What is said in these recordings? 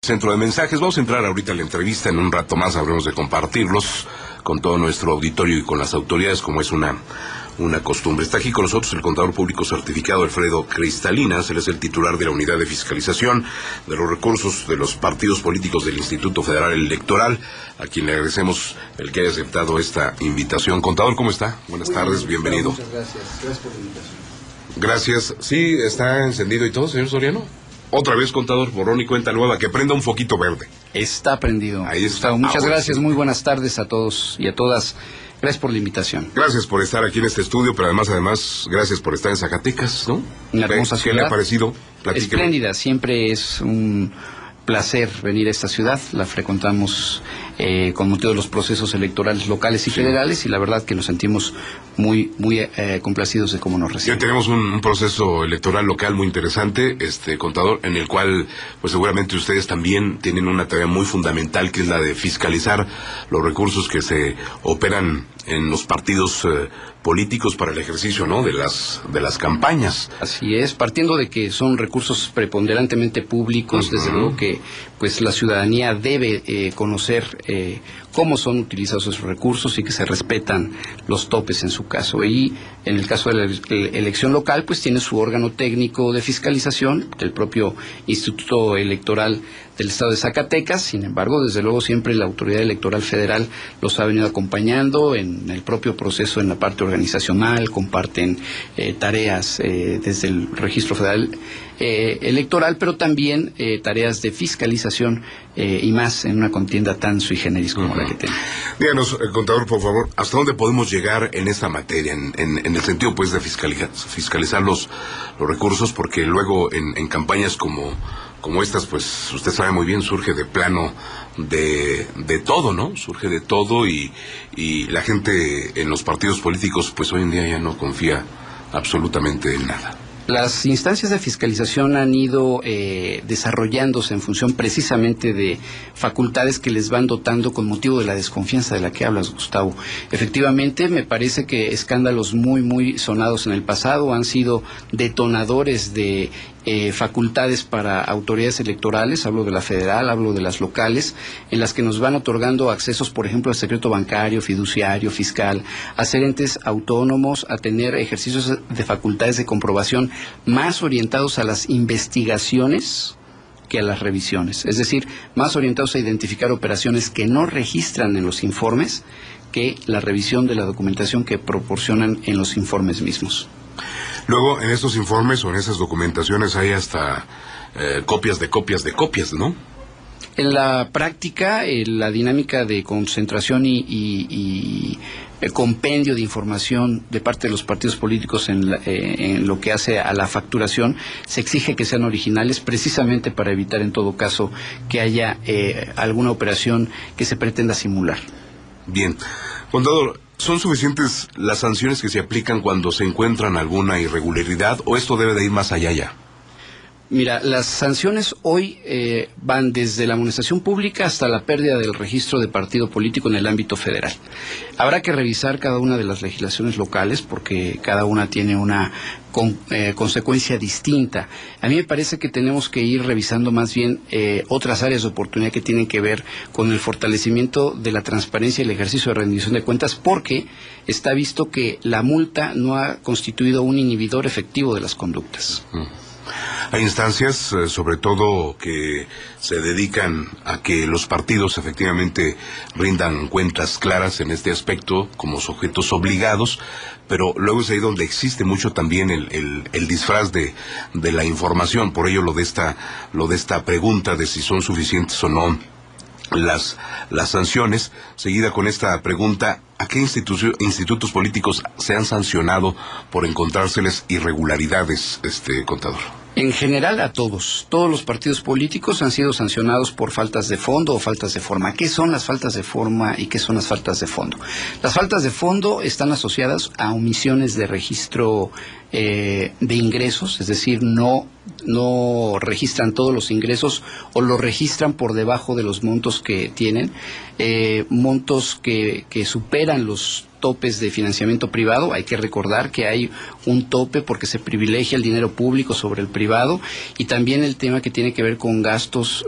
centro de mensajes. Vamos a entrar ahorita a la entrevista, en un rato más habremos de compartirlos con todo nuestro auditorio y con las autoridades, como es una costumbre. Está aquí con nosotros el contador público certificado Alfredo Cristalinas. Él es el titular de la Unidad de Fiscalización de los Recursos de los Partidos Políticos del Instituto Federal Electoral, a quien le agradecemos el que haya aceptado esta invitación. Contador, ¿cómo está? Buenas tardes, bienvenido. Muchas gracias. Gracias por la invitación. Gracias. Sí, está encendido y todo, señor Soriano. Otra vez, contador, borrón y cuenta nueva, que prenda un foquito verde. Está prendido. Ahí está. Muchas gracias, muy buenas tardes a todos y a todas. Gracias por la invitación. Gracias por estar aquí en este estudio, pero además, gracias por estar en Zacatecas, ¿no? Una hermosa ciudad. ¿Qué le ha parecido? Platíqueme. Espléndida, siempre es un placer venir a esta ciudad. La frecuentamos con motivo de los procesos electorales locales y federales, y la verdad que nos sentimos muy complacidos de cómo nos reciben. Ya tenemos un proceso electoral local muy interesante, contador, en el cual pues seguramente ustedes también tienen una tarea muy fundamental, que es la de fiscalizar los recursos que se operan en los partidos políticos para el ejercicio, ¿no?, de las campañas. Así es, partiendo de que son recursos preponderantemente públicos, desde luego que pues la ciudadanía debe conocer cómo son utilizados esos recursos y que se respetan los topes en su caso. Y en el caso de la elección local, pues tiene su órgano técnico de fiscalización, del propio Instituto Electoral del Estado de Zacatecas. Sin embargo, desde luego siempre la Autoridad Electoral Federal los ha venido acompañando en el propio proceso, en la parte organizacional, comparten tareas desde el Registro Federal Electoral, pero también tareas de fiscalización y más en una contienda tan sui generis como la que tenemos. Díganos, contador, por favor, ¿hasta dónde podemos llegar en esta materia, en el sentido pues de fiscalizar los recursos? Porque luego en campañas como estas, pues usted sabe muy bien, surge de plano de todo, ¿no? Surge de todo y la gente en los partidos políticos pues hoy en día ya no confía absolutamente en nada. Las instancias de fiscalización han ido desarrollándose en función precisamente de facultades que les van dotando con motivo de la desconfianza de la que hablas, Gustavo. Efectivamente, me parece que escándalos muy sonados en el pasado han sido detonadores de facultades para autoridades electorales, hablo de la federal, hablo de las locales, en las que nos van otorgando accesos, por ejemplo, al secreto bancario, fiduciario, fiscal, a ser entes autónomos, a tener ejercicios de facultades de comprobación más orientados a las investigaciones que a las revisiones, es decir, más orientados a identificar operaciones que no registran en los informes que la revisión de la documentación que proporcionan en los informes mismos. Luego, en estos informes o en esas documentaciones hay hasta copias de copias de copias, ¿no? En la práctica, la dinámica de concentración y el compendio de información de parte de los partidos políticos en lo que hace a la facturación, se exige que sean originales precisamente para evitar en todo caso que haya alguna operación que se pretenda simular. Bien. Contador, ¿son suficientes las sanciones que se aplican cuando se encuentran alguna irregularidad o esto debe de ir más allá ya? Mira, las sanciones hoy van desde la amonestación pública hasta la pérdida del registro de partido político en el ámbito federal. Habrá que revisar cada una de las legislaciones locales porque cada una tiene una consecuencia distinta. A mí me parece que tenemos que ir revisando más bien otras áreas de oportunidad que tienen que ver con el fortalecimiento de la transparencia y el ejercicio de rendición de cuentas, porque está visto que la multa no ha constituido un inhibidor efectivo de las conductas. Hay instancias, sobre todo, que se dedican a que los partidos efectivamente rindan cuentas claras en este aspecto como sujetos obligados, pero luego es ahí donde existe mucho también el disfraz de la información. Por ello lo de esta pregunta de si son suficientes o no las sanciones, seguida con esta pregunta: ¿a qué institutos políticos se han sancionado por encontrárseles irregularidades, contador? En general a todos los partidos políticos han sido sancionados por faltas de fondo o faltas de forma. ¿Qué son las faltas de forma y qué son las faltas de fondo? Las faltas de fondo están asociadas a omisiones de registro de ingresos, es decir, no registran todos los ingresos o los registran por debajo de los montos que tienen, montos que superan los topes de financiamiento privado. Hay que recordar que hay un tope porque se privilegia el dinero público sobre el privado, y también el tema que tiene que ver con gastos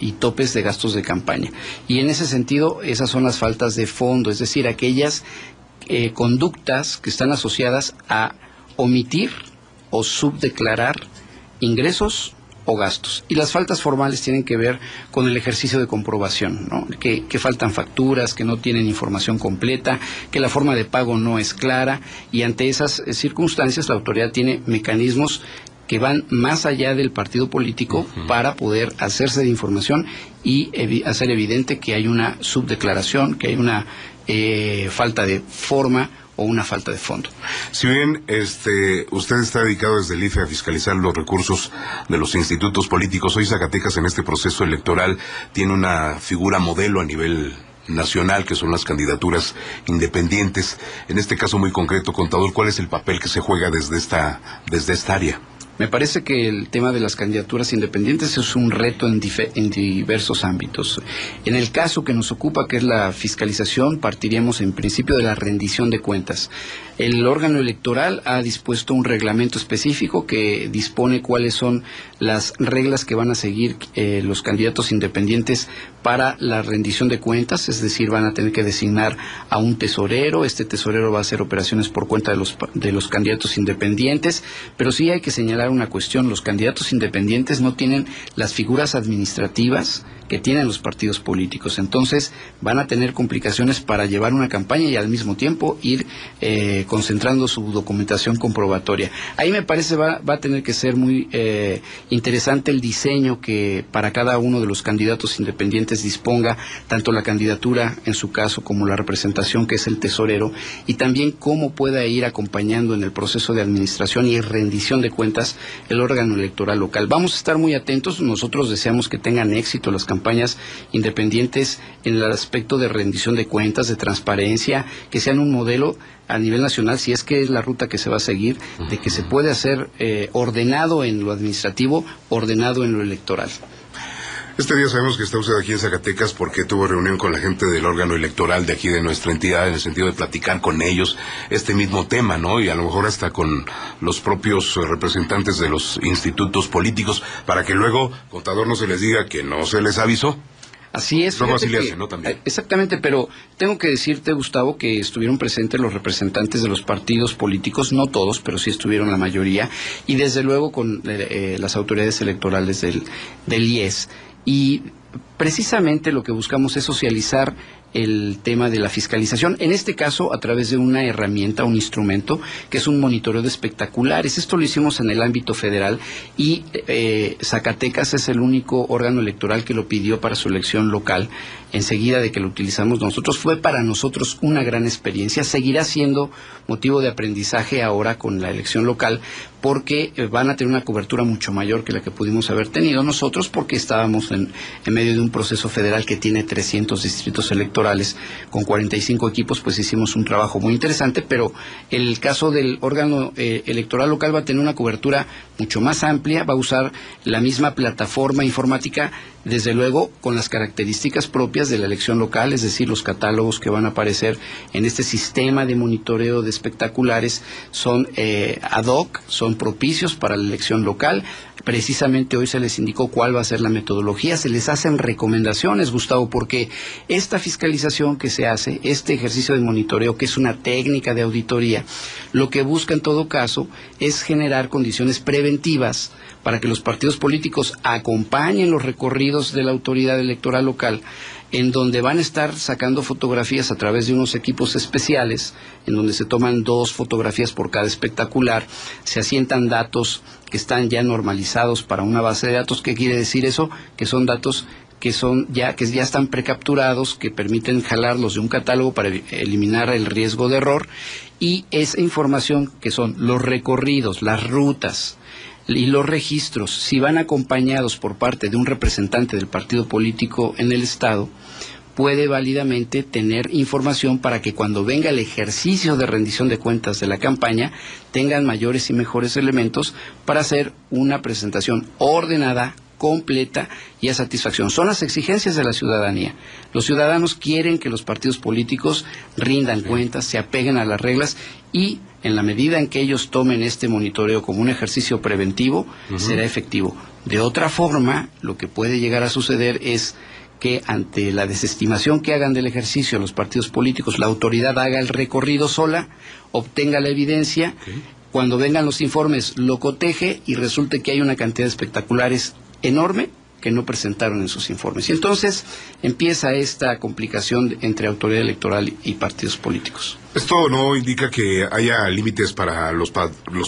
y topes de gastos de campaña. Y en ese sentido, esas son las faltas de fondo, es decir, aquellas conductas que están asociadas a omitir o subdeclarar ingresos o gastos. Y las faltas formales tienen que ver con el ejercicio de comprobación, ¿no? Que faltan facturas, que no tienen información completa, que la forma de pago no es clara, y ante esas circunstancias la autoridad tiene mecanismos que van más allá del partido político para poder hacerse de información y hacer evidente que hay una subdeclaración, que hay una falta de forma o una falta de fondo. Si bien usted está dedicado desde el IFE a fiscalizar los recursos de los institutos políticos, hoy Zacatecas en este proceso electoral tiene una figura modelo a nivel nacional, que son las candidaturas independientes. En este caso muy concreto, contador, ¿cuál es el papel que se juega desde esta área? Me parece que el tema de las candidaturas independientes es un reto en diversos ámbitos. En el caso que nos ocupa, que es la fiscalización, partiríamos en principio de la rendición de cuentas. El órgano electoral ha dispuesto un reglamento específico que dispone cuáles son las reglas que van a seguir los candidatos independientes para la rendición de cuentas, es decir, van a tener que designar a un tesorero. Este tesorero va a hacer operaciones por cuenta de los candidatos independientes, pero sí hay que señalar una cuestión: los candidatos independientes no tienen las figuras administrativas que tienen los partidos políticos, entonces van a tener complicaciones para llevar una campaña y al mismo tiempo ir concentrando su documentación comprobatoria. Ahí me parece va a tener que ser muy interesante el diseño que para cada uno de los candidatos independientes disponga, tanto la candidatura en su caso como la representación, que es el tesorero, y también cómo pueda ir acompañando en el proceso de administración y rendición de cuentas el órgano electoral local. Vamos a estar muy atentos. Nosotros deseamos que tengan éxito las campañas independientes en el aspecto de rendición de cuentas, de transparencia, que sean un modelo a nivel nacional, si es que es la ruta que se va a seguir, de que se puede hacer ordenado en lo administrativo, ordenado en lo electoral. Este día sabemos que está usted aquí en Zacatecas porque tuvo reunión con la gente del órgano electoral de aquí de nuestra entidad, en el sentido de platicar con ellos este mismo tema, ¿no? Y a lo mejor hasta con los propios representantes de los institutos políticos, para que luego, contador, no se les diga que no se les avisó. Así es. Luego así le hacen, ¿no? También. Exactamente, pero tengo que decirte, Gustavo, que estuvieron presentes los representantes de los partidos políticos, no todos, pero sí estuvieron la mayoría, y desde luego con las autoridades electorales del IES. Y precisamente lo que buscamos es socializar el tema de la fiscalización, en este caso a través de una herramienta, un instrumento, que es un monitoreo de espectaculares. Esto lo hicimos en el ámbito federal y Zacatecas es el único órgano electoral que lo pidió para su elección local. Enseguida de que lo utilizamos nosotros, fue para nosotros una gran experiencia. Seguirá siendo motivo de aprendizaje ahora con la elección local, porque van a tener una cobertura mucho mayor que la que pudimos haber tenido nosotros, porque estábamos en medio de un proceso federal que tiene 300 distritos electorales con 45 equipos. Pues hicimos un trabajo muy interesante, pero el caso del órgano electoral local va a tener una cobertura mucho más amplia, va a usar la misma plataforma informática, desde luego con las características propias de la elección local, es decir, los catálogos que van a aparecer en este sistema de monitoreo de espectaculares son ad hoc, son propicios para la elección local. Precisamente hoy se les indicó cuál va a ser la metodología, se les hacen recomendaciones, Gustavo, porque esta fiscalización que se hace, este ejercicio de monitoreo, que es una técnica de auditoría, lo que busca en todo caso es generar condiciones preventivas para que los partidos políticos acompañen los recorridos de la autoridad electoral local, en donde van a estar sacando fotografías a través de unos equipos especiales, en donde se toman 2 fotografías por cada espectacular, se asientan datos que están ya normalizados para una base de datos. ¿Qué quiere decir eso? Que son datos que ya están precapturados, que permiten jalarlos de un catálogo para eliminar el riesgo de error, y esa información, que son los recorridos, las rutas y los registros, si van acompañados por parte de un representante del partido político en el estado, puede válidamente tener información para que cuando venga el ejercicio de rendición de cuentas de la campaña tengan mayores y mejores elementos para hacer una presentación ordenada, completa y a satisfacción. Son las exigencias de la ciudadanía. Los ciudadanos quieren que los partidos políticos rindan cuentas, se apeguen a las reglas y en la medida en que ellos tomen este monitoreo como un ejercicio preventivo, será efectivo. De otra forma, lo que puede llegar a suceder es que ante la desestimación que hagan del ejercicio los partidos políticos, la autoridad haga el recorrido sola, obtenga la evidencia, cuando vengan los informes lo coteje y resulte que hay una cantidad de espectaculares enorme que no presentaron en sus informes. Y entonces empieza esta complicación entre autoridad electoral y partidos políticos. Esto no indica que haya límites para los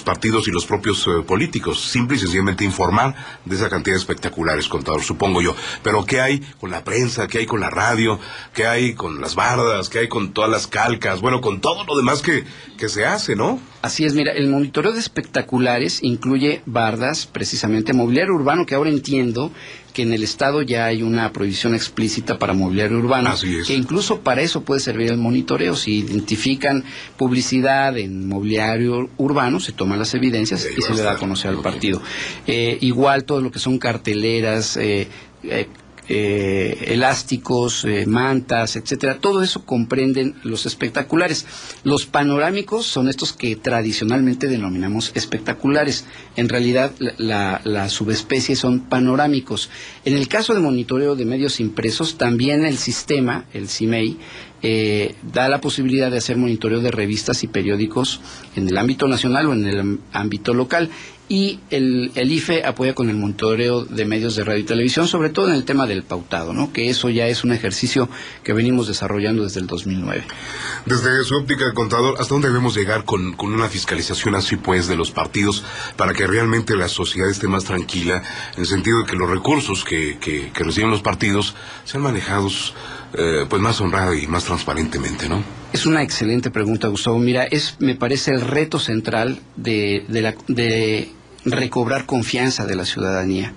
partidos y los propios políticos. Simple y sencillamente informar de esa cantidad de espectaculares, contador, supongo yo. Pero ¿qué hay con la prensa? ¿Qué hay con la radio? ¿Qué hay con las bardas? ¿Qué hay con todas las calcas? Bueno, con todo lo demás que se hace, ¿no? Así es, mira, el monitoreo de espectaculares incluye bardas, precisamente mobiliario urbano, que ahora entiendo que en el Estado ya hay una prohibición explícita para mobiliario urbano, que incluso para eso puede servir el monitoreo. Si identifican publicidad en mobiliario urbano, se toman las evidencias y se le da a conocer al partido. Igual todo lo que son carteleras, elásticos, mantas, etcétera, todo eso comprenden los espectaculares. Los panorámicos son estos que tradicionalmente denominamos espectaculares. En realidad la subespecie son panorámicos. En el caso de monitoreo de medios impresos, también el sistema, el CIMEI, da la posibilidad de hacer monitoreo de revistas y periódicos en el ámbito nacional o en el ámbito local. Y el IFE apoya con el monitoreo de medios de radio y televisión, sobre todo en el tema del pautado, ¿no? Que eso ya es un ejercicio que venimos desarrollando desde el 2009. Desde su óptica, contador, ¿hasta dónde debemos llegar con una fiscalización así pues de los partidos para que realmente la sociedad esté más tranquila, en el sentido de que los recursos que reciben los partidos sean manejados pues más honrada y más transparentemente, ¿no? Es una excelente pregunta, Gustavo. Mira, me parece el reto central de recobrar confianza de la ciudadanía.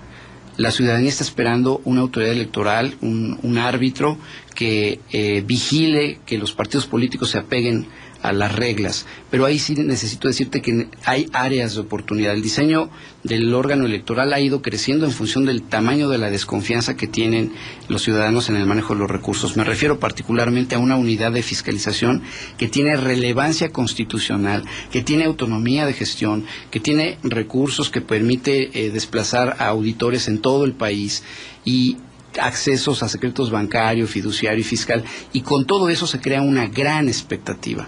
La ciudadanía está esperando una autoridad electoral, un árbitro que vigile que los partidos políticos se apeguen a las reglas, pero ahí sí necesito decirte que hay áreas de oportunidad. El diseño del órgano electoral ha ido creciendo en función del tamaño de la desconfianza que tienen los ciudadanos en el manejo de los recursos. Me refiero particularmente a una unidad de fiscalización que tiene relevancia constitucional, que tiene autonomía de gestión, que tiene recursos que permite desplazar a auditores en todo el país y accesos a secretos bancario, fiduciario y fiscal, y con todo eso se crea una gran expectativa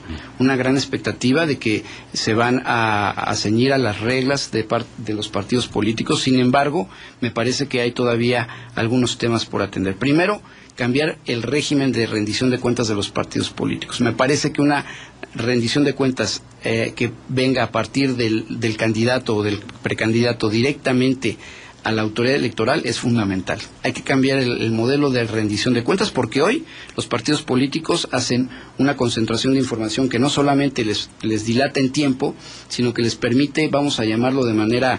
de que se van a ceñir a las reglas de los partidos políticos. Sin embargo, me parece que hay todavía algunos temas por atender. Primero, cambiar el régimen de rendición de cuentas de los partidos políticos. Me parece que una rendición de cuentas que venga a partir del candidato o del precandidato directamente a la autoridad electoral es fundamental. Hay que cambiar el modelo de rendición de cuentas, porque hoy los partidos políticos hacen una concentración de información que no solamente les dilata en tiempo, sino que les permite, vamos a llamarlo de manera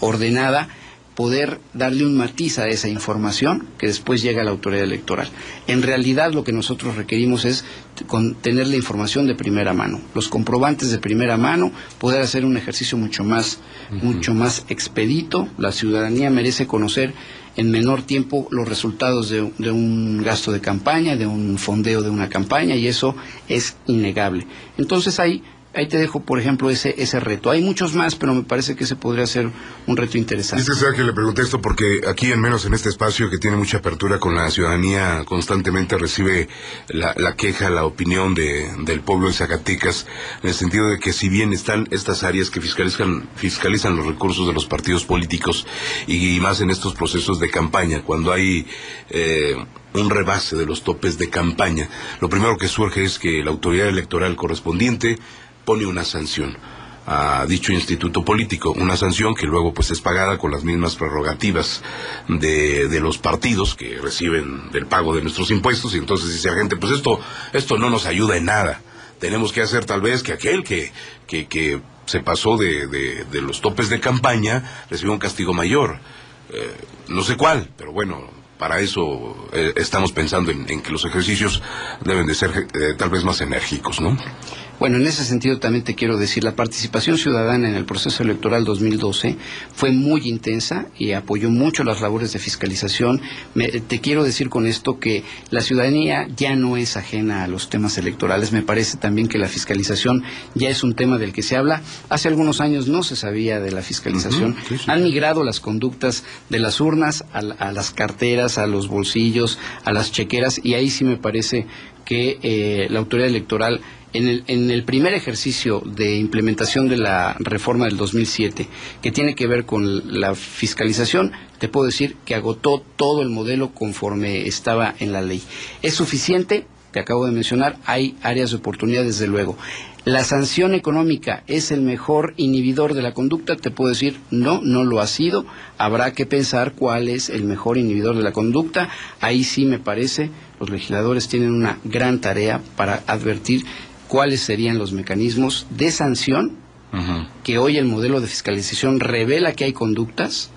ordenada, poder darle un matiz a esa información que después llega a la autoridad electoral. En realidad lo que nosotros requerimos es tener la información de primera mano, los comprobantes de primera mano, poder hacer un ejercicio mucho más expedito. La ciudadanía merece conocer en menor tiempo los resultados de un gasto de campaña, de un fondeo de una campaña, y eso es innegable. Entonces ahí te dejo, por ejemplo, ese reto. Hay muchos más, pero me parece que ese podría ser un reto interesante. Es que sea que le pregunté esto porque aquí, al menos en este espacio que tiene mucha apertura con la ciudadanía, constantemente recibe la queja, la opinión del pueblo de Zacatecas, en el sentido de que si bien están estas áreas que fiscalizan los recursos de los partidos políticos, y más en estos procesos de campaña, cuando hay un rebase de los topes de campaña, lo primero que surge es que la autoridad electoral correspondiente pone una sanción a dicho instituto político, una sanción que luego pues es pagada con las mismas prerrogativas de los partidos que reciben del pago de nuestros impuestos. Y entonces dice la gente, pues esto no nos ayuda en nada, tenemos que hacer tal vez que aquel que se pasó de los topes de campaña reciba un castigo mayor, no sé cuál, pero bueno, para eso estamos pensando en que los ejercicios deben de ser tal vez más enérgicos, ¿no? Bueno, en ese sentido también te quiero decir, la participación ciudadana en el proceso electoral 2012 fue muy intensa y apoyó mucho las labores de fiscalización. Te quiero decir con esto que la ciudadanía ya no es ajena a los temas electorales. Me parece también que la fiscalización ya es un tema del que se habla. Hace algunos años no se sabía de la fiscalización. Sí, sí. Han migrado las conductas de las urnas a las carteras, a los bolsillos, a las chequeras, y ahí sí me parece que la autoridad electoral en el primer ejercicio de implementación de la reforma del 2007, que tiene que ver con la fiscalización, te puedo decir que agotó todo el modelo conforme estaba en la ley. ¿Es suficiente? Te acabo de mencionar, hay áreas de oportunidad, desde luego. ¿La sanción económica es el mejor inhibidor de la conducta? Te puedo decir, no lo ha sido. Habrá que pensar cuál es el mejor inhibidor de la conducta. Ahí sí me parece, los legisladores tienen una gran tarea para advertir cuáles serían los mecanismos de sanción, que hoy el modelo de fiscalización revela que hay conductas,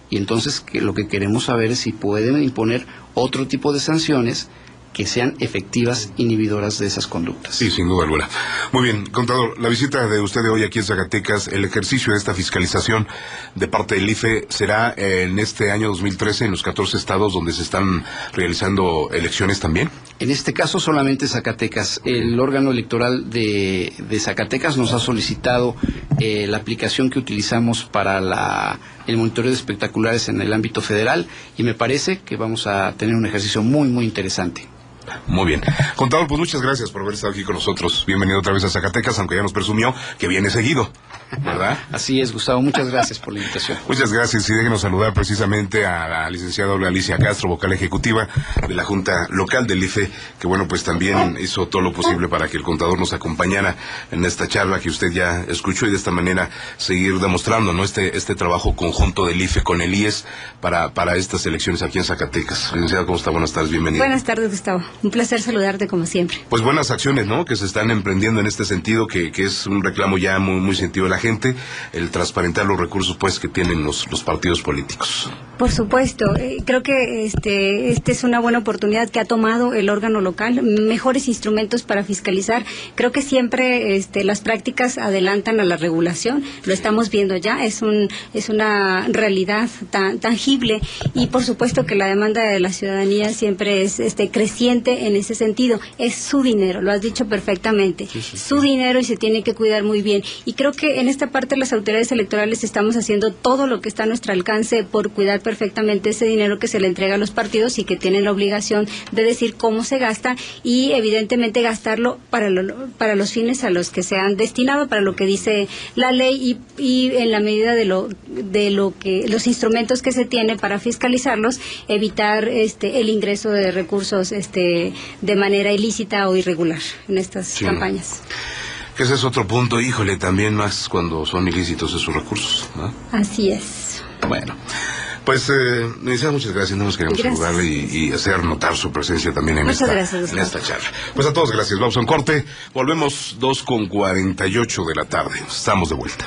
y entonces lo que queremos saber es si pueden imponer otro tipo de sanciones que sean efectivas inhibidoras de esas conductas. Sí, sin duda alguna. Muy bien, contador, la visita de usted de hoy aquí en Zacatecas, el ejercicio de esta fiscalización de parte del IFE será en este año 2013 en los 14 estados donde se están realizando elecciones también. En este caso solamente Zacatecas. El órgano electoral de Zacatecas nos ha solicitado la aplicación que utilizamos para el monitoreo de espectaculares en el ámbito federal, y me parece que vamos a tener un ejercicio muy, muy interesante. Muy bien. Contador, pues muchas gracias por haber estado aquí con nosotros. Bienvenido otra vez a Zacatecas, aunque ya nos presumió que viene seguido, ¿verdad? Así es, Gustavo. Muchas gracias por la invitación. Muchas gracias, y déjenos saludar precisamente a la licenciada Alicia Castro, vocal ejecutiva de la Junta Local del IFE, que bueno, pues también hizo todo lo posible para que el contador nos acompañara en esta charla que usted ya escuchó, y de esta manera seguir demostrando, ¿no?, este trabajo conjunto del IFE con el IES para estas elecciones aquí en Zacatecas. Licenciada, ¿cómo está? Buenas tardes, bienvenida. Buenas tardes, Gustavo. Un placer saludarte como siempre. Pues buenas acciones, ¿no?, que se están emprendiendo en este sentido, que es un reclamo ya muy, muy sentido de la gente, el transparentar los recursos pues que tienen los partidos políticos. Por supuesto, creo que este es una buena oportunidad que ha tomado el órgano local, mejores instrumentos para fiscalizar. Creo que siempre las prácticas adelantan a la regulación, lo estamos viendo ya, es una realidad tangible, y por supuesto que la demanda de la ciudadanía siempre es creciente en ese sentido. Es su dinero, lo has dicho perfectamente, sí. Su dinero, y se tiene que cuidar muy bien, y creo que en esta parte las autoridades electorales estamos haciendo todo lo que está a nuestro alcance por cuidar perfectamente ese dinero que se le entrega a los partidos y que tienen la obligación de decir cómo se gasta, y evidentemente gastarlo para los fines a los que se han destinado, para lo que dice la ley, y en la medida de lo que los instrumentos que se tiene para fiscalizarlos, evitar el ingreso de recursos de manera ilícita o irregular en estas campañas. Que ese es otro punto, híjole, también más cuando son ilícitos esos recursos, ¿no? Así es. Bueno, pues muchas gracias, nos queremos saludarle y hacer notar su presencia también en esta charla. Pues a todos gracias, vamos a un corte, volvemos 2:48 de la tarde, estamos de vuelta.